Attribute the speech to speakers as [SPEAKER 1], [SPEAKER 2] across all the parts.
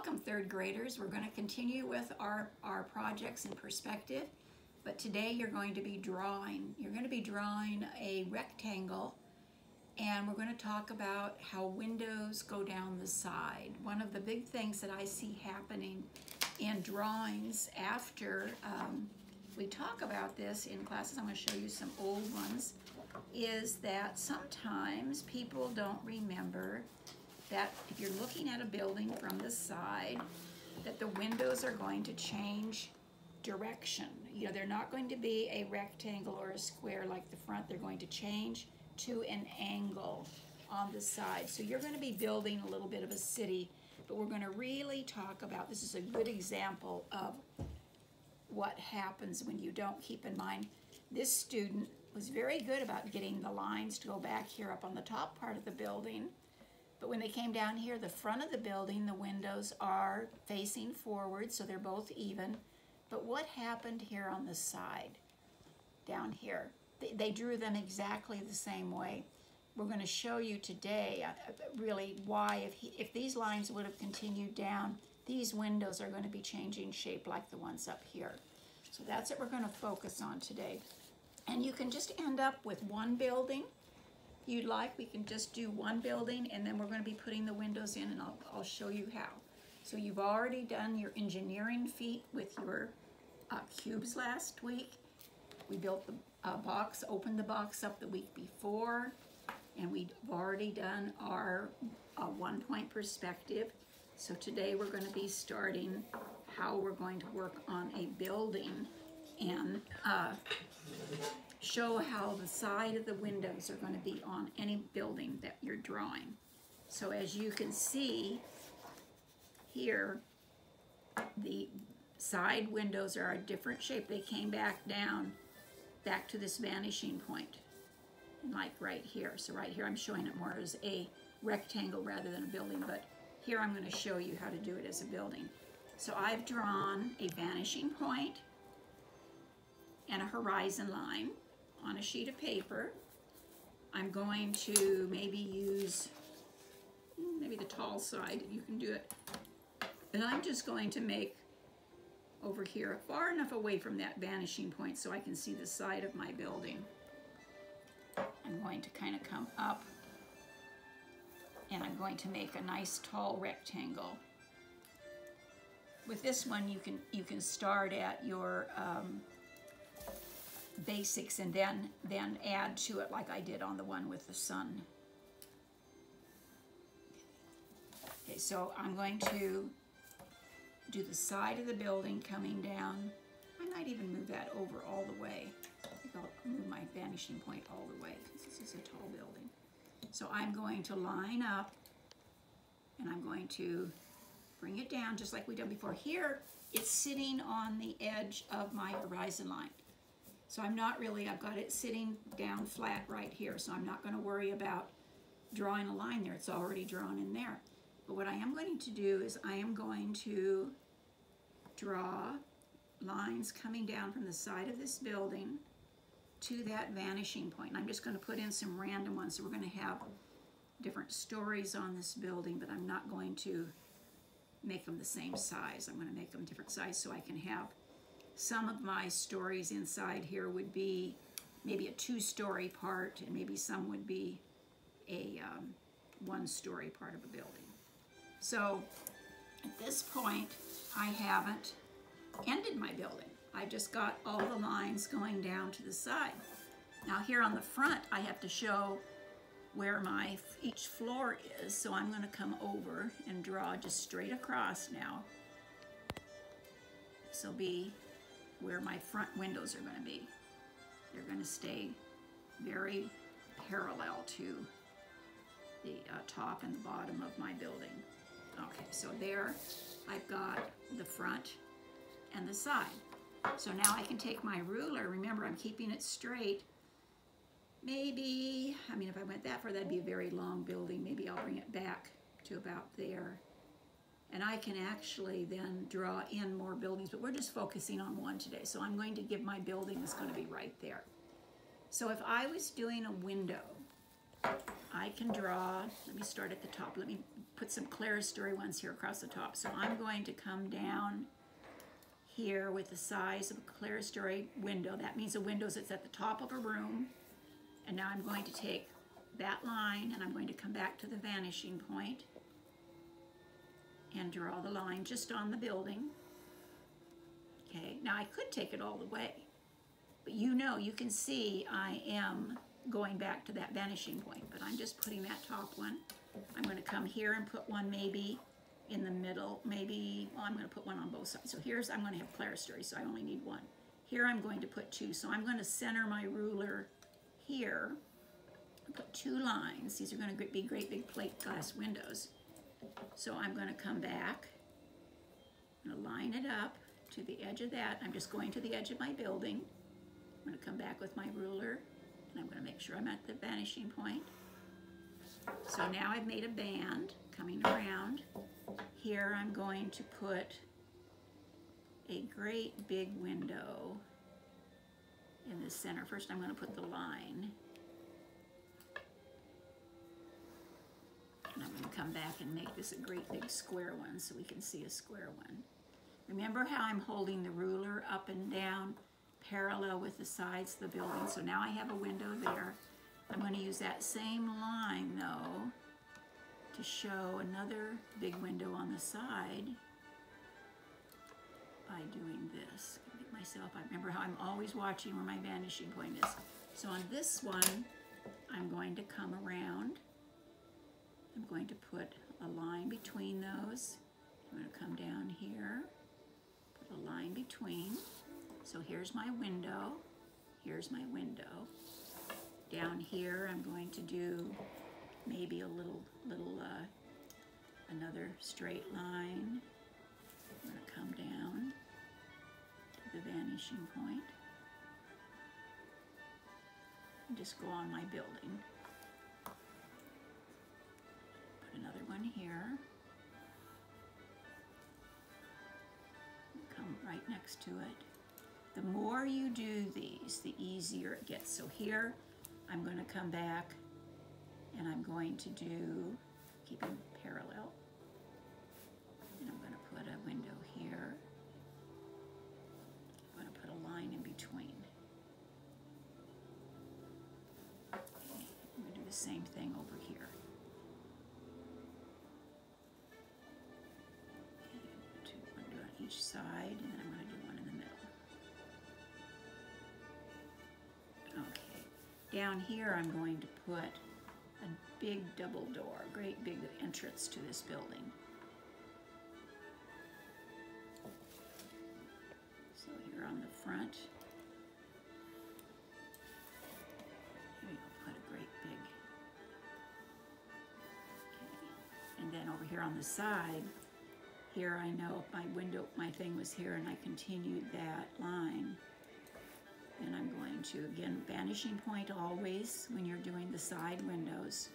[SPEAKER 1] Welcome, third graders. We're going to continue with our projects in perspective, but today you're going to be drawing. You're going to be drawing a rectangle, and we're going to talk about how windows go down the side. One of the big things that I see happening in drawings after we talk about this in classes, I'm going to show you some old ones, is that sometimes people don't remember that if you're looking at a building from the side, that the windows are going to change direction. You know, they're not going to be a rectangle or a square like the front. They're going to change to an angle on the side. So you're going to be building a little bit of a city, but we're going to really talk about, this is a good example of what happens when you don't keep in mind. This student was very good about getting the lines to go back here up on the top part of the building. But when they came down here, the front of the building, the windows are facing forward, so they're both even. But what happened here on the side, down here? They drew them exactly the same way. We're going to show you today really why, if these lines would have continued down, these windows are going to be changing shape like the ones up here. So that's what we're going to focus on today. And you can just end up with one building. If you'd like, we can just do one building, and then we're going to be putting the windows in, and I'll show you how. So you've already done your engineering feat with your cubes last week. We built the box, opened the box up the week before, and we've already done our one-point perspective. So today we're going to be starting how we're going to work on a building and show how the side of the windows are going to be on any building that you're drawing. So as you can see here, the side windows are a different shape. They came back down, back to this vanishing point, like right here. So right here I'm showing it more as a rectangle rather than a building, but here I'm going to show you how to do it as a building. So I've drawn a vanishing point and a horizon line on a sheet of paper. I'm going to maybe use the tall side. You can do it. And I'm just going to make over here far enough away from that vanishing point so I can see the side of my building. I'm going to kind of come up, and I'm going to make a nice tall rectangle. With this one, you can start at your basics and then add to it like I did on the one with the sun. Okay, so I'm going to do the side of the building coming down. I might even move that over all the way. I think I'll move my vanishing point all the way because this is a tall building. So I'm going to line up, and I'm going to bring it down just like we did before. Here, it's sitting on the edge of my horizon line. So I'm not really, I've got it sitting down flat right here, so I'm not going to worry about drawing a line there. It's already drawn in there. But what I am going to do is I am going to draw lines coming down from the side of this building to that vanishing point. And I'm just going to put in some random ones. So we're going to have different stories on this building, but I'm not going to make them the same size. I'm going to make them different size so I can have some of my stories inside here would be maybe a two-story part, and maybe some would be a one-story part of a building. So at this point, I haven't ended my building. I've just got all the lines going down to the side. Now here on the front, I have to show where each floor is, so I'm going to come over and draw just straight across now. This will be where my front windows are going to be. They're going to stay very parallel to the top and the bottom of my building. Okay, so there I've got the front and the side. So now I can take my ruler. Remember, I'm keeping it straight. Maybe, I mean, if I went that far, that'd be a very long building. Maybe I'll bring it back to about there. And I can actually then draw in more buildings, but we're just focusing on one today. So I'm going to give my building is going to be right there. So if I was doing a window, I can draw, let me start at the top. Let me put some clerestory ones here across the top. So I'm going to come down here with the size of a clerestory window. That means a window that's at the top of a room. And now I'm going to take that line and I'm going to come back to the vanishing point and draw the line just on the building. Okay, now I could take it all the way, but you know, you can see I am going back to that vanishing point, but I'm just putting that top one. I'm going to come here and put one maybe in the middle, maybe, well, I'm going to put one on both sides. So here's, I'm going to have clerestory, so I only need one. Here I'm going to put two, so I'm going to center my ruler here, put two lines. These are going to be great big plate glass windows. So I'm going to come back, I'm going to line it up to the edge of that. I'm just going to the edge of my building. I'm going to come back with my ruler, and I'm going to make sure I'm at the vanishing point. So now I've made a band coming around. Here I'm going to put a great big window in the center. First I'm going to put the line. And I'm going to come back and make this a great big square one so we can see a square one. Remember how I'm holding the ruler up and down parallel with the sides of the building? So now I have a window there. I'm going to use that same line though to show another big window on the side by doing this. Get myself, I remember how I'm always watching where my vanishing point is. So on this one, I'm going to come around. I'm going to put a line between those. I'm going to come down here, put a line between. So here's my window. Here's my window. Down here, I'm going to do maybe a little another straight line. I'm going to come down to the vanishing point and just go on my building. Put another one here. Come right next to it. The more you do these, the easier it gets. So here, I'm going to come back and I'm going to do, keep them parallel, and I'm going to put a window here. I'm going to put a line in between. Okay, I'm going to do the same thing over here. Okay, one on each side, and then I'm going to do one in the middle. Okay, down here I'm going to put a big double door, great big entrance to this building. So here on the front, here you'll put a great big, okay. And then over here on the side, here I know my window, my thing was here and I continued that line. And I'm going to, again, vanishing point always when you're doing the side windows.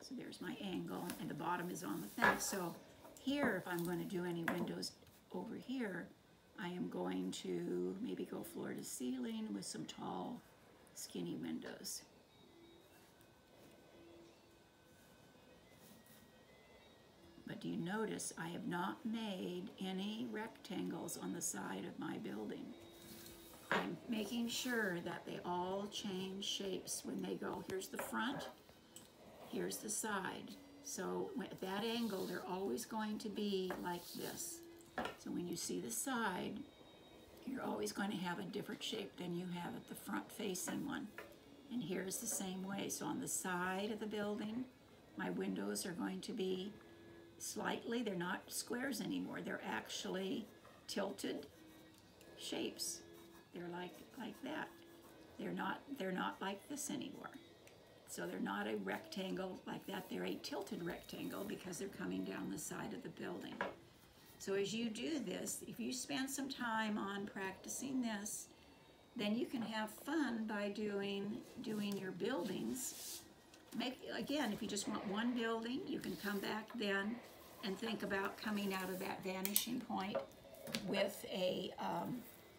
[SPEAKER 1] So there's my angle, and the bottom is on the thing. So here, if I'm going to do any windows over here, I am going to maybe go floor to ceiling with some tall, skinny windows. But do you notice I have not made any rectangles on the side of my building? I'm making sure that they all change shapes when they go. Here's the front, here's the side. So at that angle, they're always going to be like this. So when you see the side, you're always going to have a different shape than you have at the front facing one. And here's the same way. So on the side of the building, my windows are going to be slightly, they're not squares anymore. They're actually tilted shapes. They're like that. They're not like this anymore. So they're not a rectangle like that. They're a tilted rectangle because they're coming down the side of the building. So as you do this, if you spend some time on practicing this, then you can have fun by doing your buildings. Again, if you just want one building, you can come back then and think about coming out of that vanishing point with a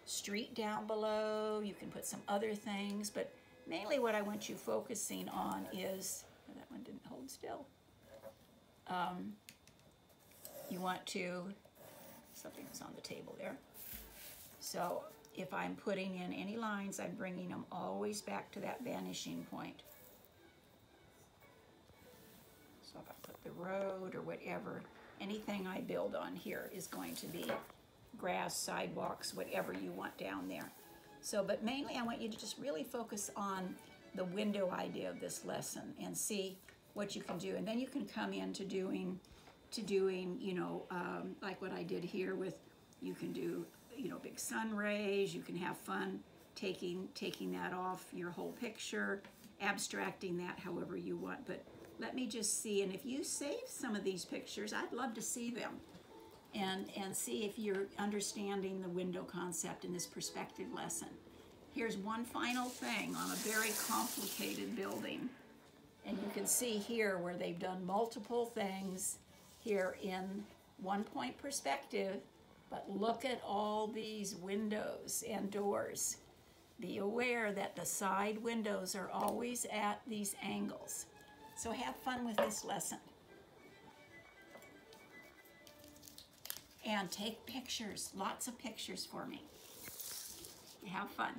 [SPEAKER 1] street down below. You can put some other things, but mainly what I want you focusing on is, that one didn't hold still. you want to, something's on the table there. So if I'm putting in any lines, I'm bringing them always back to that vanishing point. So if I put the road or whatever, anything I build on here is going to be grass, sidewalks, whatever you want down there. So, but mainly I want you to just really focus on the window idea of this lesson and see what you can do. And then you can come into doing, you know, like what I did here with, you can do, you know, big sun rays. You can have fun taking that off your whole picture, abstracting that however you want. But let me just see, and if you save some of these pictures, I'd love to see them and see if you're understanding the window concept in this perspective lesson. Here's one final thing on a very complicated building. And you can see here where they've done multiple things here in one-point perspective, but look at all these windows and doors. Be aware that the side windows are always at these angles. So have fun with this lesson. And take pictures, lots of pictures for me. Have fun.